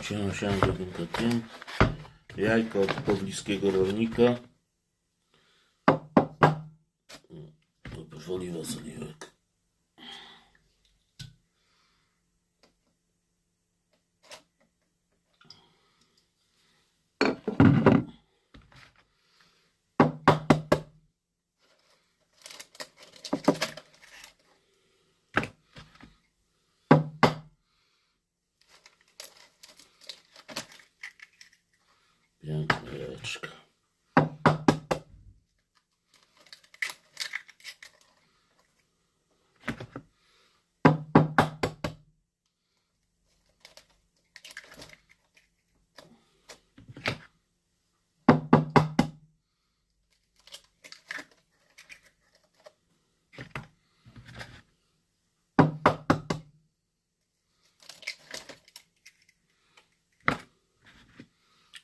Siano, drobinka. Jajko od pobliskiego rolnika. Pozwoliła soliwek. Piękna jajeczka.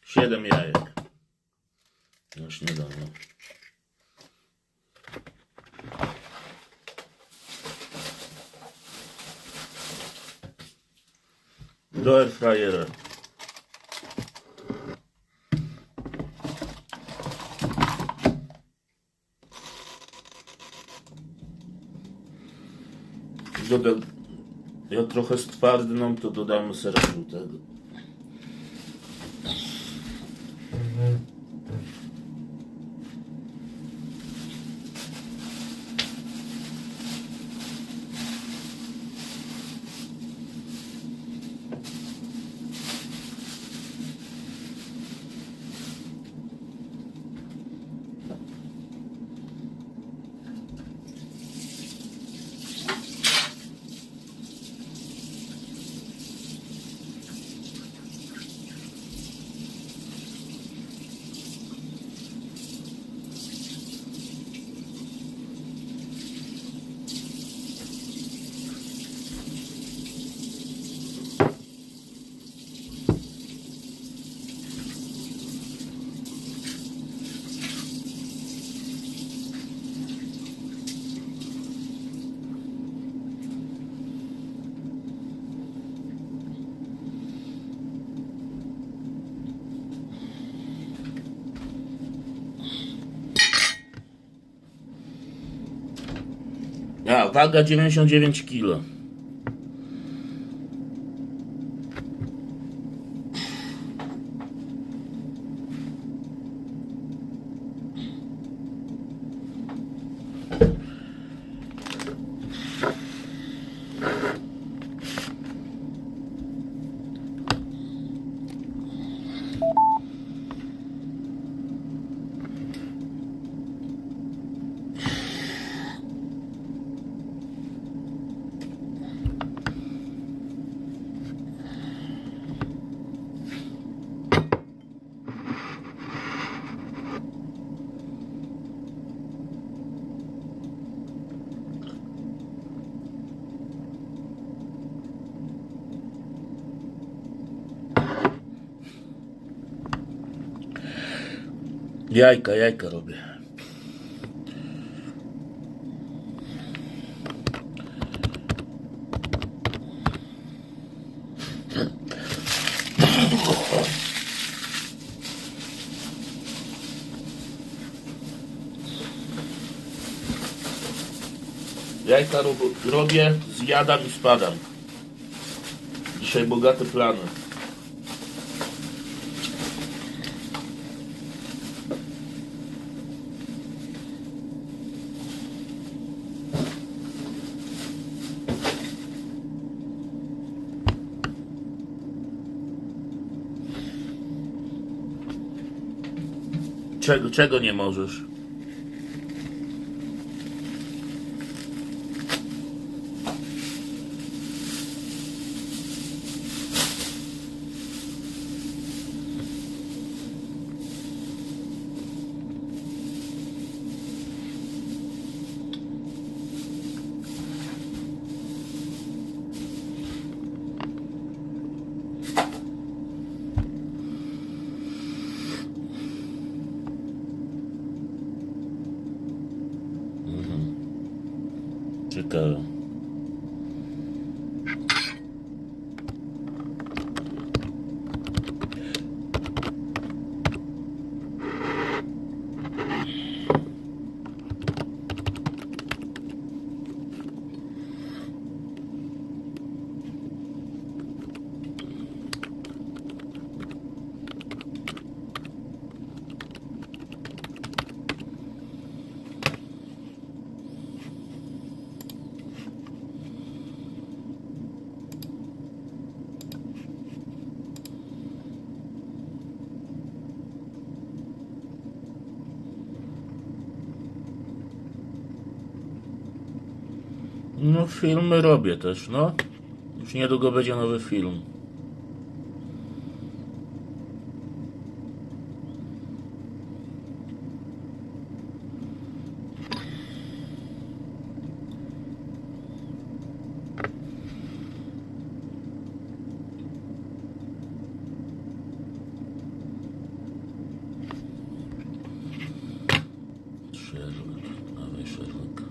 Siedem jajek na śniadanie. Do airfryera. Jak trochę stwardną, to dodamy sera żółtego. A, waga 99 kg. Jajka robię. Jajka robię, zjadam i spadam. Dzisiaj bogate plany. Czego nie możesz? Ciekawe. No filmy robię też, no. Już niedługo będzie nowy film. Dawaj Sherlock.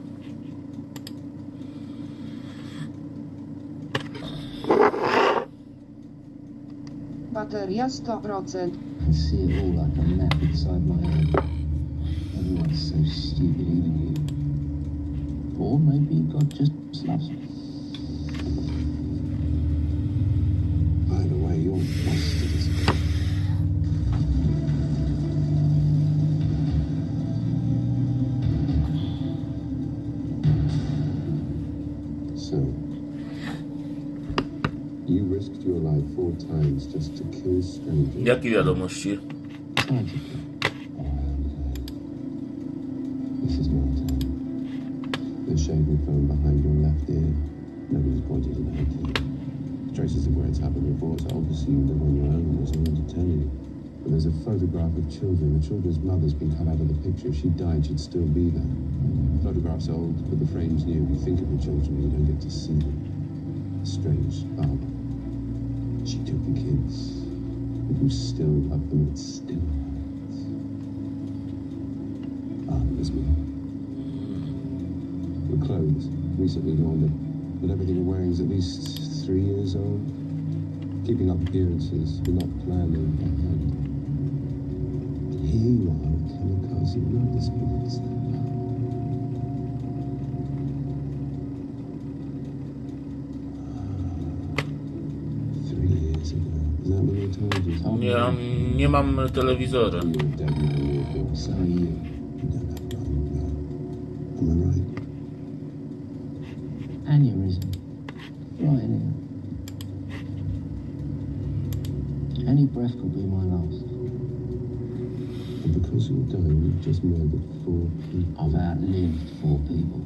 Bateria 100%. I see it all like a map inside my head. Everyone's so stupid, even you. Or maybe God just loves me. By the way, you're busted as a So, you risked your life 4 times just to kill strangers. Jakie wiadomości? Tragically. This is my time. The shaving foam behind your left ear. Nobody's pointed it out to you. Traces of where it's happened before, so obviously you live on your own and there's no one to tell you. But there's a photograph of children. The children's mother's been cut out of the picture. If she died, she'd still be there. The photograph's old, but the frame's new. You think of the children, you don't get to see them. Strange father. She took the kids. But you still love them, it still hurts. There's me. The clothes, recently laundered, but everything you're wearing is at least 3 years old. Keeping up appearances, but not planning ahead. Here you are, a kamikaze rubber sports. 3 years ago. Is that when I told you? Nie mam telewizora. You were dead now, Mycroft. So are you. You don't have long ago. Am I right? Aneurysm. Right in here. Any breath could be my last. And because you're dying, you've just murdered 4 people. I've outlived 4 people.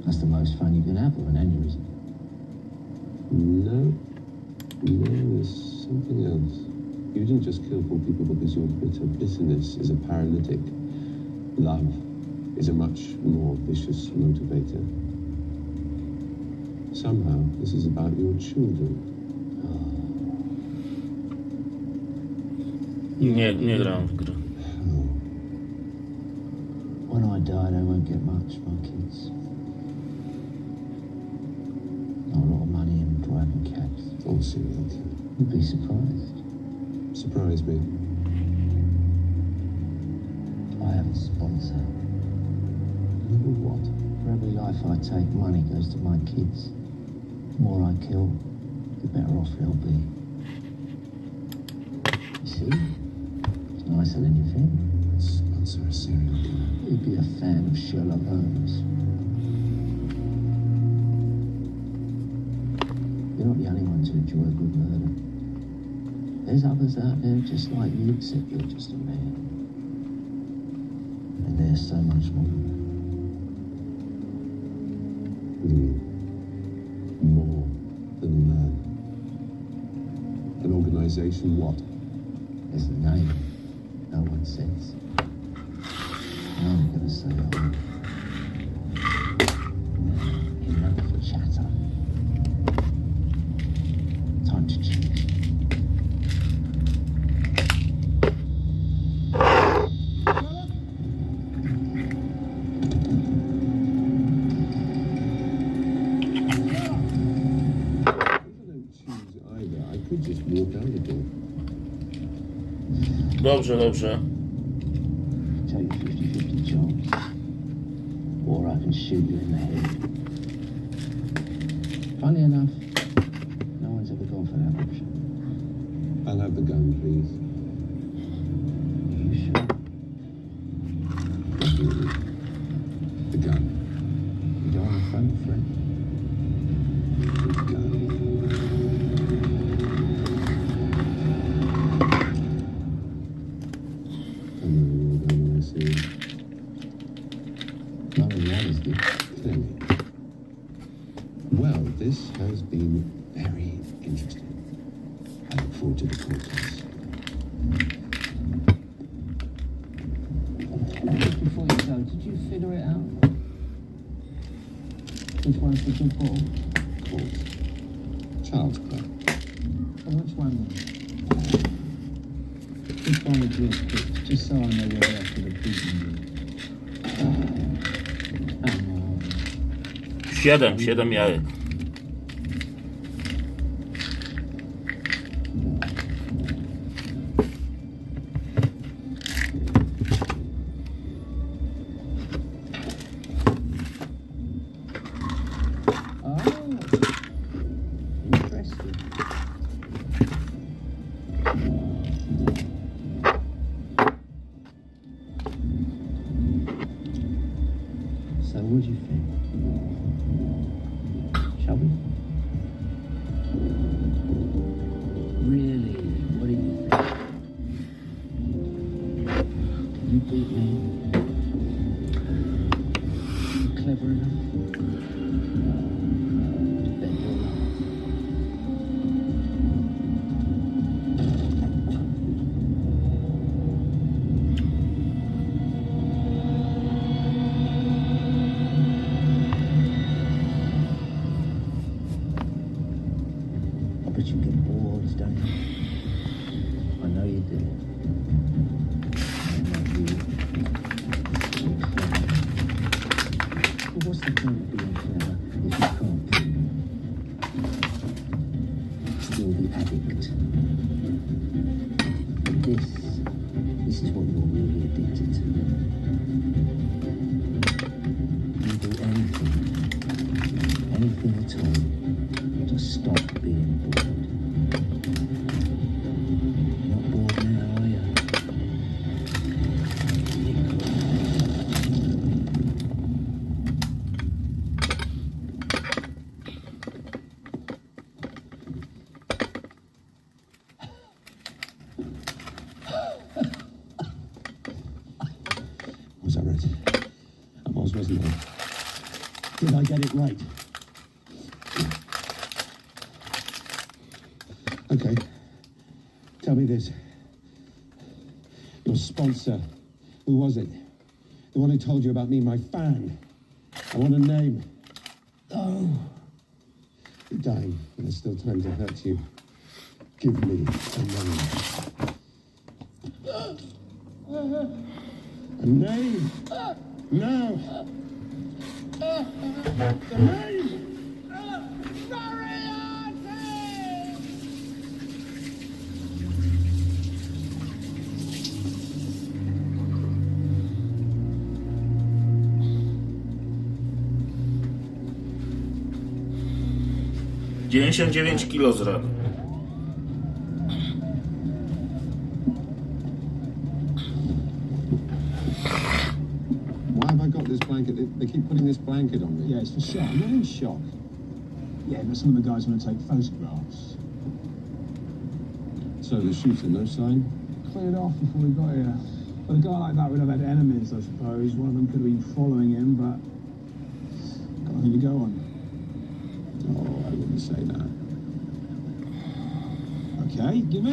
That's the most fun you can have with an aneurysm. No. No, there's something else. You didn't just kill 4 people because your bitterness is a paralytic. Love is a much more vicious motivator. Somehow, this is about your children. Nie gram w gry. Oh, When I die, they won't get much, my kids. Not a lot of money and driving cabs. all serial killer. You'd be surprised. Surprise me. I have a sponsor. Number what? For every life I take, money goes to my kids. The more I kill, the better off they'll be. You see? It's nicer than you think. Sponsor a serial killer. You'd be a fan of Sherlock Holmes. You're not the only one to enjoy a good murder. There's others out there just like you, except you're just a man. And there's so much more. What do you mean? More than a man. An organization, what? There's a name no one says. And I'm gonna say enough chatter. Time to choose. I could just walk out the door. Dobrze, dobrze. Take 50-50 chance. Or I can shoot you in the head. Funny enough, no one's ever gone for that option. I'll have the gun, please. Are you sure? Definitely. The gun. You don't want to phone a friend? The gun. I know you're going to see. None of the others did. interesting. I look forward to the court case. Just before you go, did you figure it out? Which one's the good ball? Court. Child's play. And which one? Which one would you have picked? Just so I know whether I should have beaten you. Come on. 7 jajek. Interesting. So what do you think? Shall we? Really? What do you think? You beat me? You clever enough? Bet you're not. But you get bored, don't you? I know you do. I know you. You're clever. But what's the point of being clever if you can't prove it? You're the addict. And this is what you're really addicted to. You do anything at all, to stop being bored. Not bored now, are you? Was that right? I was, wasn't I? Did I get it right? Okay. Tell me this. Your sponsor, who was it? The one who told you about me, my fan. I want a name. Oh. You're dying, and there's still time to hurt you. Give me a name. A name! Now! The name! $99 kilo zrady. Why have I got this blanket? They keep putting this blanket on me. Yeah, it's for shock. I'm not in shock. Yeah, but some of the guys want to take photographs. So the shooter, no sign? Cleared off before we got here. But a guy like that would have had enemies, I suppose. One of them could have been following him, but got nothing to go on. Oh, I wouldn't say that. Okay, give me.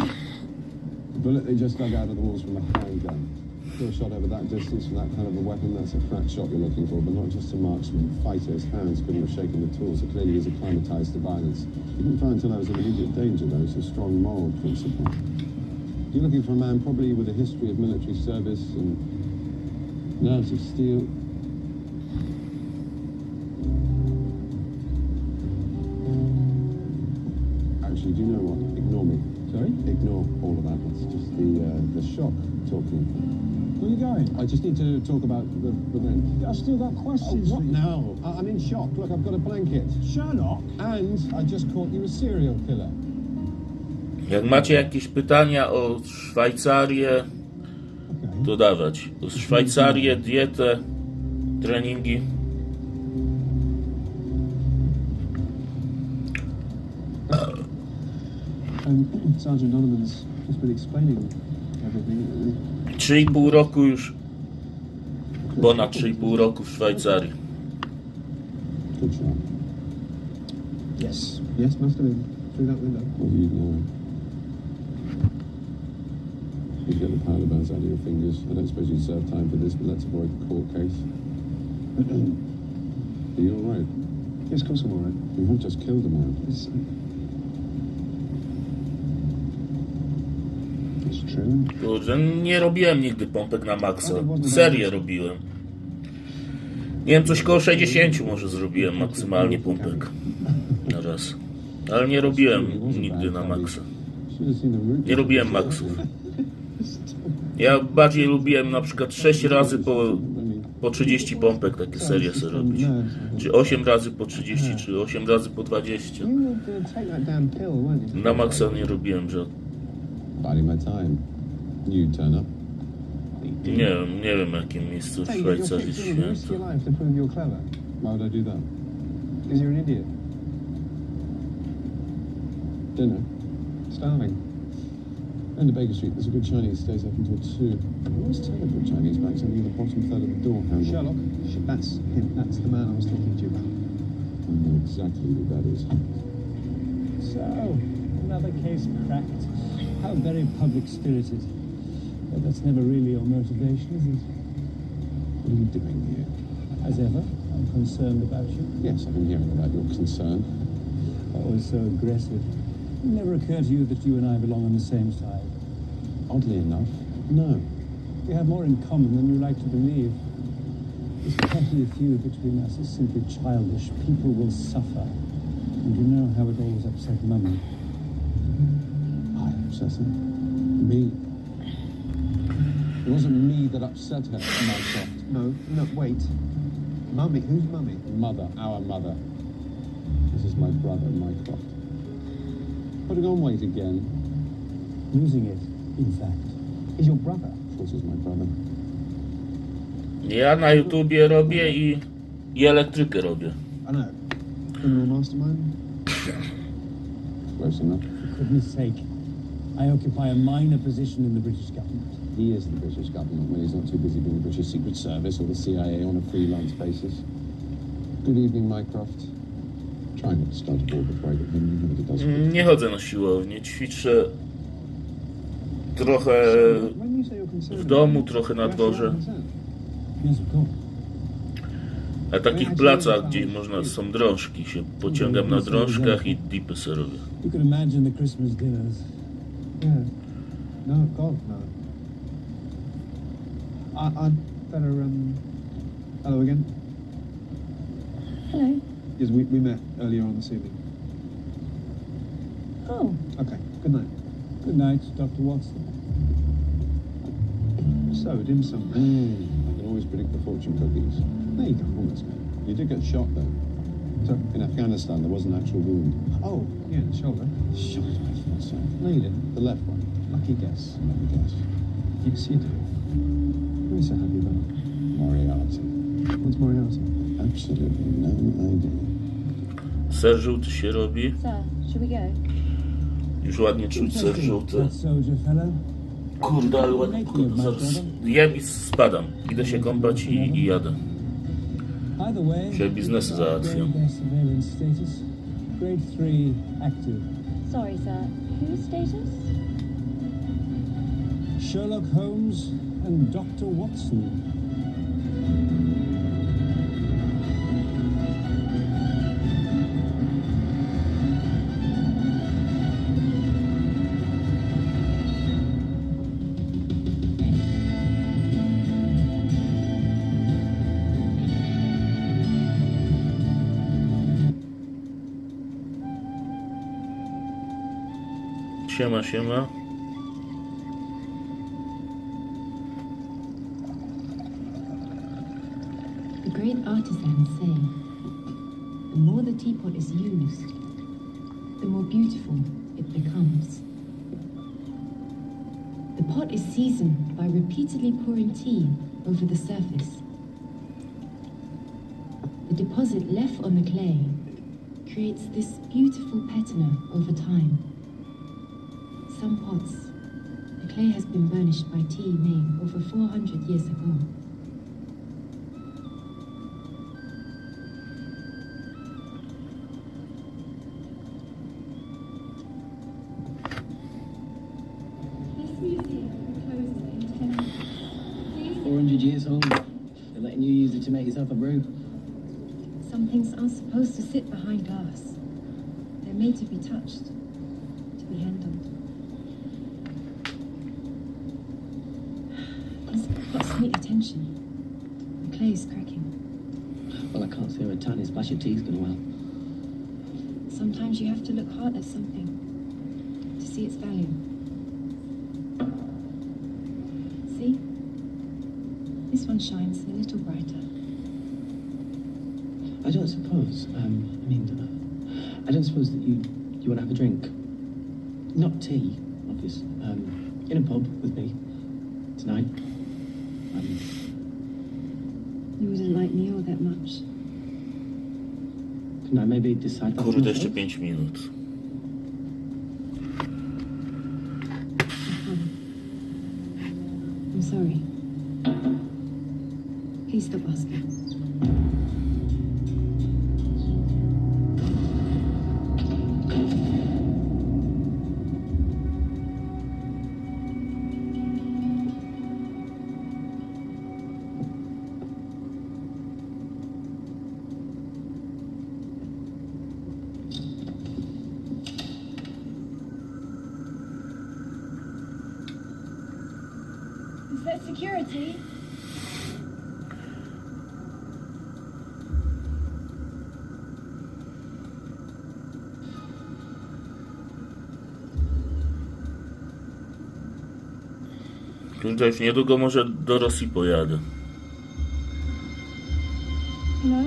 The bullet they just dug out of the walls from a handgun. Still shot over that distance from that kind of a weapon, that's a crack shot you're looking for, but not just a marksman. Fighter, his hands couldn't have shaken the tools, so clearly he's acclimatized to violence. He didn't fire until I was in immediate danger, though. It's a strong moral principle. You're looking for a man probably with a history of military service and nerves of steel. Actually, do you know what? Ignore me. Sorry? Ignore all of that. It's just the shock talking. Where are you going? I just need to talk about the rent. I've still got questions. What now? I'm in shock. Look, I've got a blanket. Sherlock? And I just caught you a serial killer. Jak macie jakieś pytania o Szwajcarię, Okay. to dawać. O Szwajcarię, dietę, treningi. Sergeant Donovan's just been explaining everything. 3,5 roku już, ponad 3,5 roku w Szwajcarii. Good shot. Yes. Yes, must have been. through that window. What do you know? You get the powder burns out of your fingers. I don't suppose you'd serve time for this, but let's avoid the court case. Are you all right? Yes, of course I'm all right. You have just killed a man. It's true. Kurde, nie robiłem nigdy pompek na maksa. Serię robiłem. Nie wiem, coś koło 60 może zrobiłem maksymalnie pompek na raz. Ale nie robiłem nigdy na maksa. Nie robiłem maksów. Ja bardziej lubiłem na przykład 6 razy po 30 pompek takie serie sobie robić. Czy 8 razy po 30, czy 8 razy po 20. You would take that damn pill, weren't you? Na maksa nie robiłem żadnych. Biding my time. You turn up. Nie wiem jakim miejscu w Hey, you're Szwajcarii taking the risk of święto. your life to prove you're clever. Why would I do that? Because you're an idiot. Dinner. Starving. In the Baker Street, there's a good Chinese stays up until 2. I always tell the good Chinese back something in the bottom third of the door handle. Sherlock, that's him. That's the man I was talking to you about. I know exactly who that is. So, another case cracked. How very public-spirited. But that's never really your motivation, is it? What are you doing here? As ever, I'm concerned about you. Yes, I've been hearing about your concern. Always so aggressive. It never occurred to you that you and I belong on the same side. Oddly enough, no. We have more in common than you like to believe. This petty feud between us is simply childish. People will suffer. And you know how it always upset Mummy. I upset her. Me. It wasn't me that upset her, Mycroft. No, wait. Mummy, who's Mummy? Mother, our mother. This is my brother, Mycroft. Putting on weight again. Losing it, in fact. He's your brother. Of course, he's my brother. Ja na YouTubie robię i elektrykę robię. I know. Criminal mastermind? Close enough. For goodness sake, I occupy a minor position in the British government. He is the British government when he's not too busy being the British Secret Service or the CIA on a freelance basis. Good evening, Mycroft. Try not to start a war before I get him. You know what it does. Nie chodzę na siłownię, ćwiczę trochę When you say you're concerned, w domu, trochę na you're dworze. actually concerned. Yes, of course. Na takich placach, gdzie są drążki, się pociągam na drążkach i dipy sobie robię. You could imagine the Christmas dinners. Yeah. No, God, no. I'd better, hello again. Hello. Yes, we met earlier on this evening. Oh, Okay, good night. Good night, Dr. Watson. So, dim sum. I can always predict the fortune cookies. There you go. Almost. You did get shot, though. So, In Afghanistan, there was an actual wound. oh, yeah, the shoulder. Shot, I thought so. No, you didn't. The left one. Lucky guess. Let me guess. Yes, you do. What are you so happy about? Moriarty. What's Moriarty? Absolutely no idea. Ser żółty się robi. sir, should we go? Już ładnie czuć ser żółty. That soldier fellow. Kurde, ale ładnie. Zaraz jem i spadam. Idę się kąpać i jadę. Either way, Dzisiaj biznesy załatwiam. their surveillance status. Grade 3 active. Sorry, sir. Whose status? Sherlock Holmes and Dr. Watson. Siema, siema. The great artisans say, the more the teapot is used, the more beautiful it becomes. The pot is seasoned by repeatedly pouring tea over the surface. The deposit left on the clay creates this beautiful patina over time. Some pots, the clay has been burnished by tea made over 400 years ago. 100 years old. They're letting you use it to make yourself a brew. Some things aren't supposed to sit behind glass. They're made to be touched, to be handled. He's got sweet attention. The clay is cracking. Well, I can't see how a tiny splash of tea's gonna well. Sometimes you have to look hard at something to see its value. See? This one shines a little brighter. I don't suppose, I don't suppose that you want to have a drink. Not tea, obviously. In a pub with me tonight. You wouldn't like me all that much. Can I maybe decide that? Kurde, jeszcze 5 minut. I'm sorry. Please stop asking. Is that security? Kurde, już niedługo może do Rosji pojadę. Hello?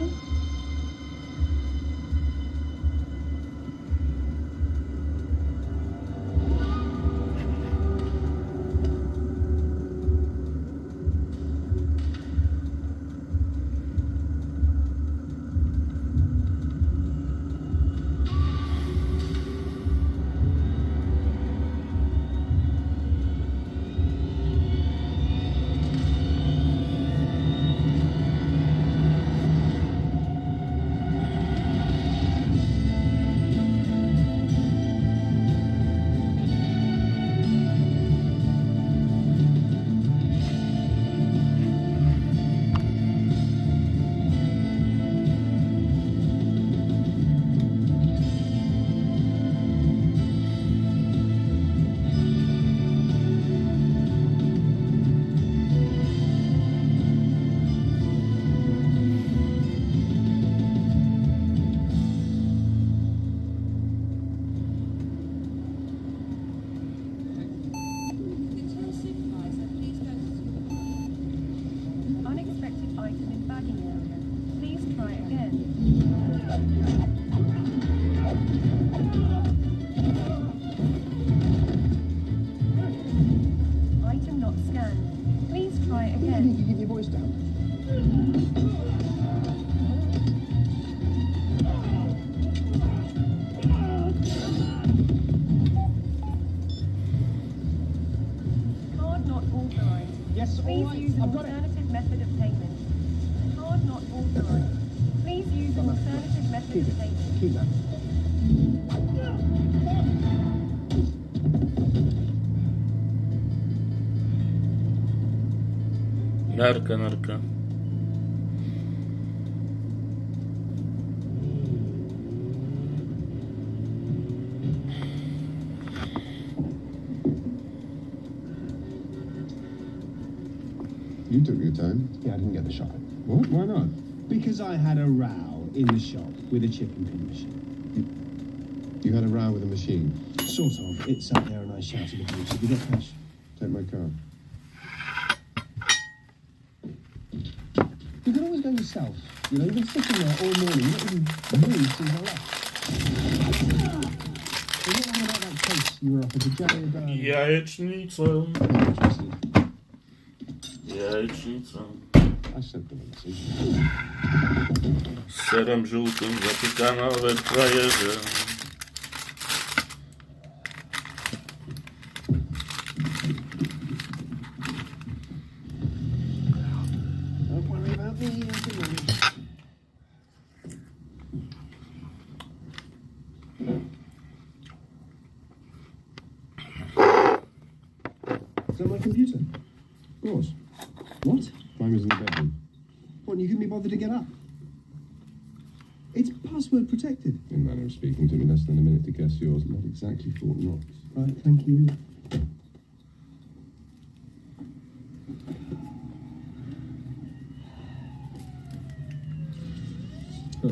Unexpected item in bagging area. Please try again. Item not scanned. Please try You again. need to keep your voice down. Card not authorized. Yes, all Please right. use an I've got it. alternative method of payment. Card not authorized. Please use an alternative method Keep of it. payment. Keep that. Narka, narka. You took your time. Yeah, I didn't get the shopping. What? Why not? Because I had a row in the shop with a chipping pin machine. You had a row with a machine. Sort of. It sat there and I shouted abuse. Did you get cash? Take my car. You can always go yourself. You know, you've been sitting there all morning. You've not even moved since I left. So what about that case you were offered to Jerry about? Jajecznica. Interested. Jajecznica. I sent them a message. Z serem żółtym zapiekana we frajerze. Don't worry about me. I can manage. Is that my computer? Of course. What? My Climb us in the bedroom. What, you couldn't be bothered to get up? It's password protected. In manner of speaking, took me less than a minute to guess yours. Not exactly Fort Knox. Right, thank you. Oh.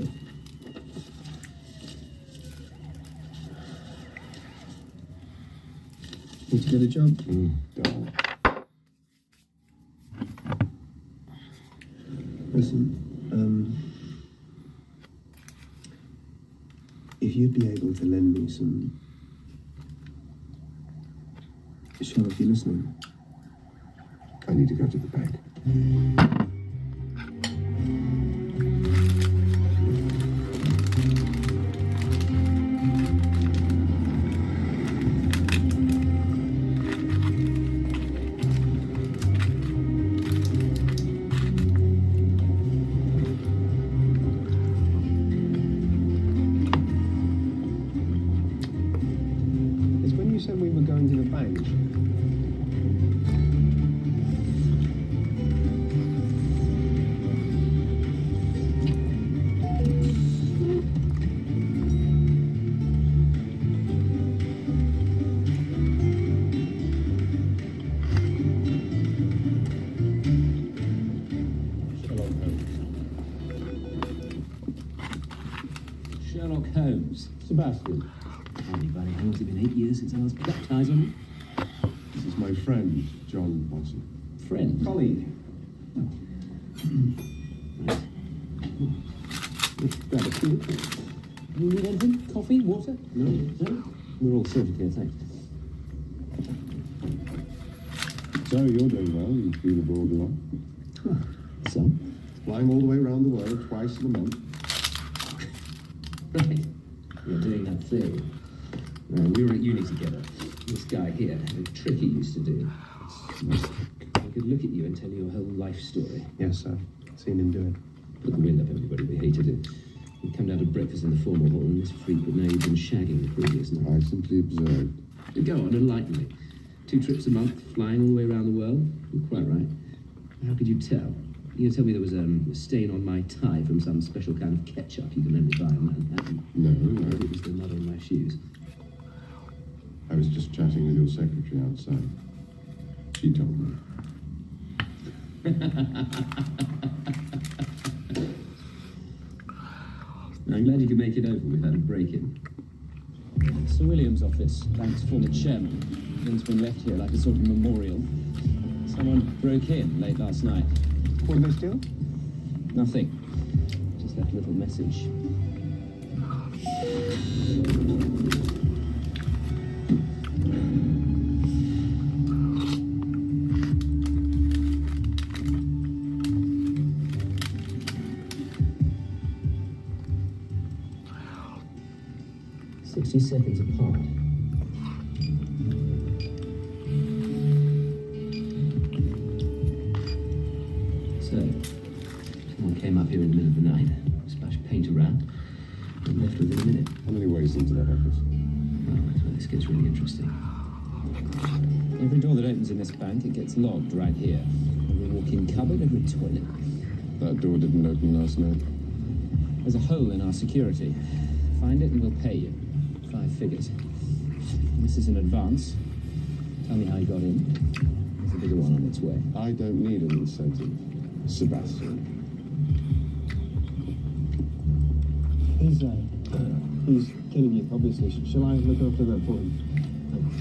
Need to get a job? Dull. Listen, if you'd be able to lend me some... Charlotte, you listening? I need to go to the bank. It's when you said we were going to the bank. Sherlock Holmes. Sebastian. Howdy, buddy. How long's it been? 8 years since I was baptised on you? This is my friend, John Watson. Friend? Colleague. Grab a few. You need anything? Coffee? Water? No? No? We're all sorted here, thanks. So, you're doing well. You feel abroad a lot. Some? Flying all the way around the world twice in a month. Right. You're doing that thing. We were at uni together. This guy here, a trick he used to do. I could look at you and tell you your whole life story. Yes, sir. Seen him do it. Put the wind up everybody, we hated it. He'd come down to breakfast in the formal hall and this freak would know he'd been shagging the previous night. I simply observed. Go on, enlighten me. 2 trips a month, flying all the way around the world? You're quite right. How could you tell? You tell me there was a stain on my tie from some special kind of ketchup you can only buy in Manhattan. No, It was the mud on my shoes. I was just chatting with your secretary outside. She told me. I'm glad you could make it over without a break-in. Sir William's office, bank's former chairman. It's been left here like a sort of memorial. Someone broke in late last night. What did they steal? Nothing. Just left a little message. Seconds apart. So, someone came up here in the middle of the night, splashed paint around, and left within a minute. How many ways into that office? Well, that's where this gets really interesting. Every door that opens in this bank, it gets logged right here. Every walk-in cupboard, every toilet. That door didn't open last night. There's a hole in our security. Find it and we'll pay you. 5 figures. This is in advance. Tell me how you got in. There's a bigger one on its way. I don't need an incentive, Sebastian. He's killing you, obviously. Shall I look after that for him? Thanks.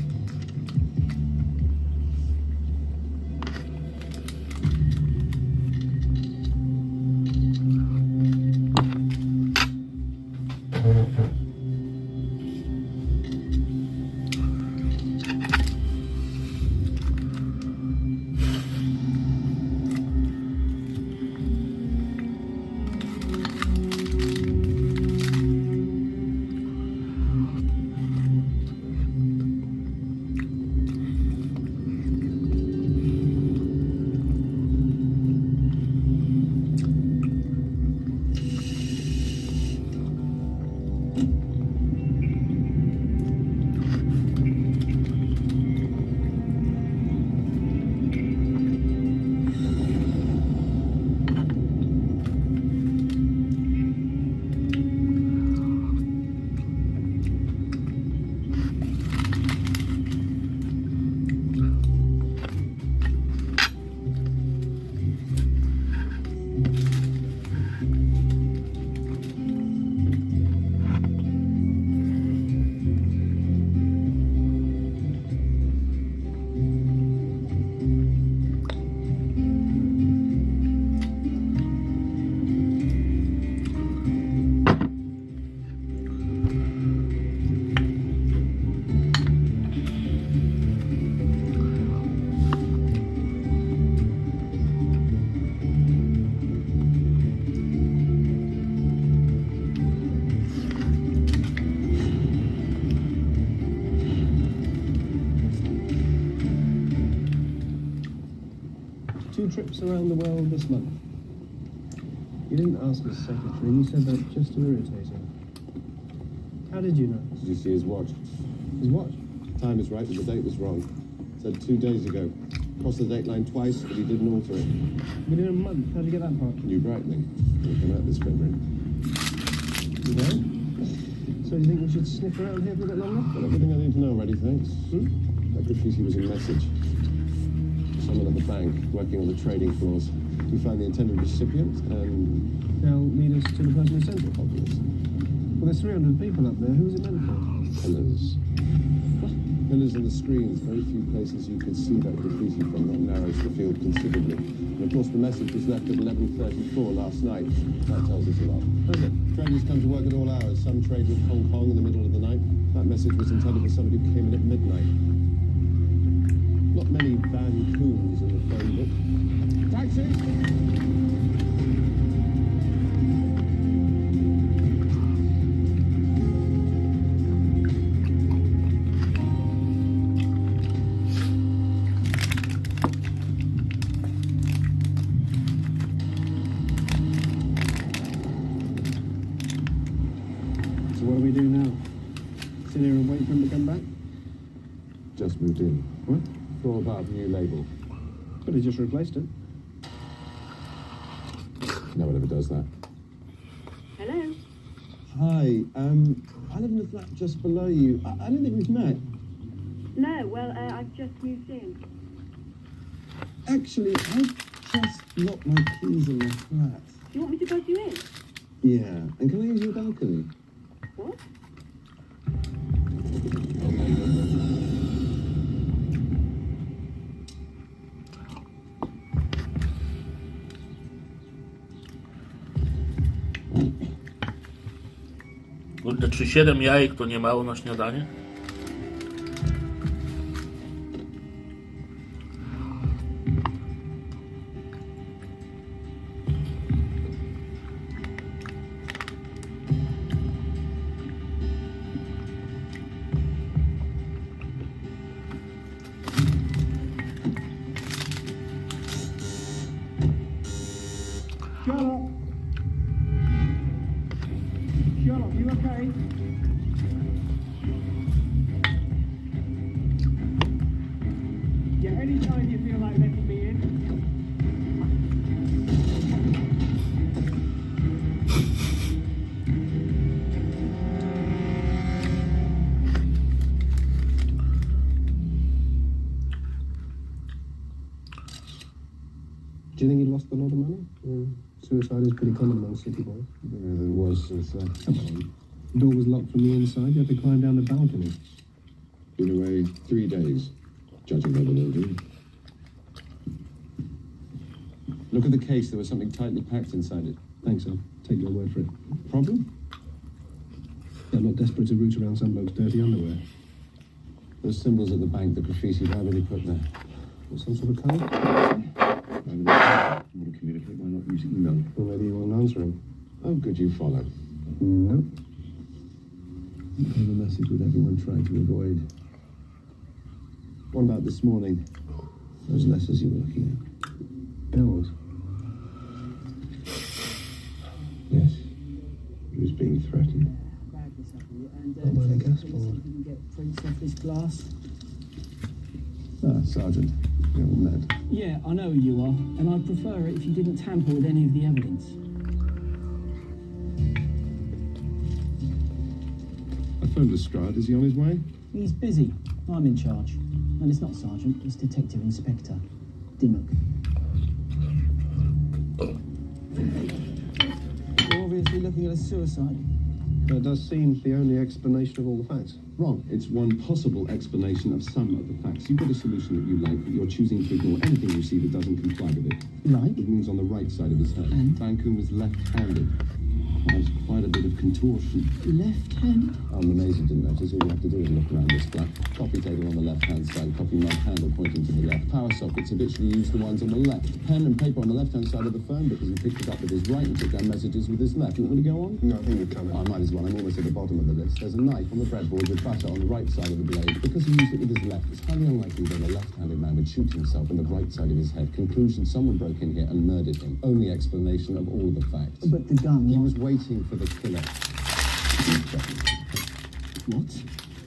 2 trips around the world this month. You didn't ask his secretary, you said that just to irritate him. How did you know? Did you see his watch? His watch? Time is right, but the date was wrong. Said 2 days ago. Crossed the date line twice, but he didn't alter it. Within a month, how'd you get that part? New Brightening. We'll come out this February. You know? So you think we should sniff around here for a bit longer? Got everything I need to know already, thanks. That graffiti was a message. Someone at the bank, working on the trading floors. We found the intended recipient, and... They'll lead us to the person who sent it. obvious. Well, there's 300 people up there. Who's it meant for? Pillars. Pillars in the screens. Very few places you can see that graffiti from. That narrows the field considerably. And of course, the message was left at 11:34 last night. That tells us a lot. Okay. Traders come to work at all hours. Some trade with Hong Kong in the middle of the night. That message was intended for somebody who came in at midnight. Not many Van Coons in the phone book. Taxi! So what do we do now? Sit here and wait for him to come back? Just moved in. What? Floor above, new label. But he just replaced it. No one ever does that. Hello? Hi, I live in the flat just below you. I don't think we've met. No, well, I've just moved in. Actually, I just locked my keys in the flat. Do you want me to buzz you in? Yeah, and can I use your balcony? What? Kurde, czy 7 jajek to nie mało na śniadanie? Shut up! Shut up, you okay? Yeah, anytime you feel like letting me in. Do you think he lost a lot of money? Suicide is pretty common among city boys. Yeah, there was suicide. The door was locked from the inside. You had to climb down the balcony. Been away 3 days, judging by the building. Look at the case. There was something tightly packed inside it. Thanks, I'll take your word for it. Problem? I'm not desperate to root around some bloke's dirty underwear. Those symbols at the bank, the graffiti, why were they put there? Some sort of code? Why would they want to communicate? Why not use email? Or maybe you won't answer him. How could you follow? No. The message with everyone trying to avoid. What about this morning? Those letters you were looking at. Bills. Yes. He was being threatened. Not by the gas board. Sergeant, we haven't met. Yeah, I know who you are, and I'd prefer it if you didn't tamper with any of the evidence. I phoned Lestrade. Is he on his way? He's busy. I'm in charge. And it's not Sergeant, it's Detective Inspector Dimmock. You're obviously looking at a suicide. That does seem the only explanation of all the facts. Wrong. It's one possible explanation of some of the facts. You've got a solution that you like, but you're choosing to ignore anything you see that doesn't comply with it. Like? The wound's on the right side of his head. And? Van Koon was left-handed. There's quite a bit of contortion. Left hand? I'm amazed you didn't notice. All you have to do is look around this flat. Coffee table on the left hand. right-hand side coffee mug handle pointing to the left. Power sockets habitually use the ones on the left. Pen and paper on the left-hand side of the phone because he picked it up with his right and took down messages with his left. You want me to go on? No, I think we're coming. I might as well. I'm almost at the bottom of the list. There's a knife on the breadboard with butter on the right side of the blade. Because he used it with his left, it's highly unlikely that a left-handed man would shoot himself in the right side of his head. Conclusion, someone broke in here and murdered him. Only explanation of all the facts. But the gun... He was waiting for the killer. What?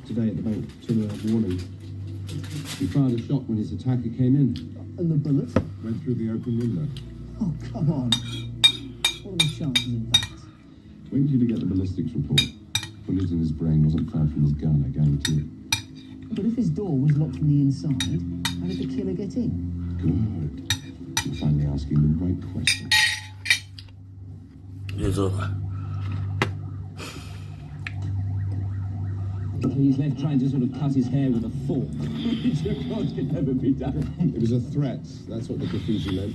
Today at the bank, to a warning. He fired a shot when his attacker came in. And the bullet? Went through the open window. Oh, come on. What are the chances of that? Wait till you get the ballistics report. Bullet in his brain wasn't fired from his gun, I guarantee it. But if his door was locked from the inside, how did the killer get in? Good. You're finally asking the right question. Jezu. He's left trying to sort of cut his hair with a fork, which of course could never be done. It was a threat. That's what the graffiti meant.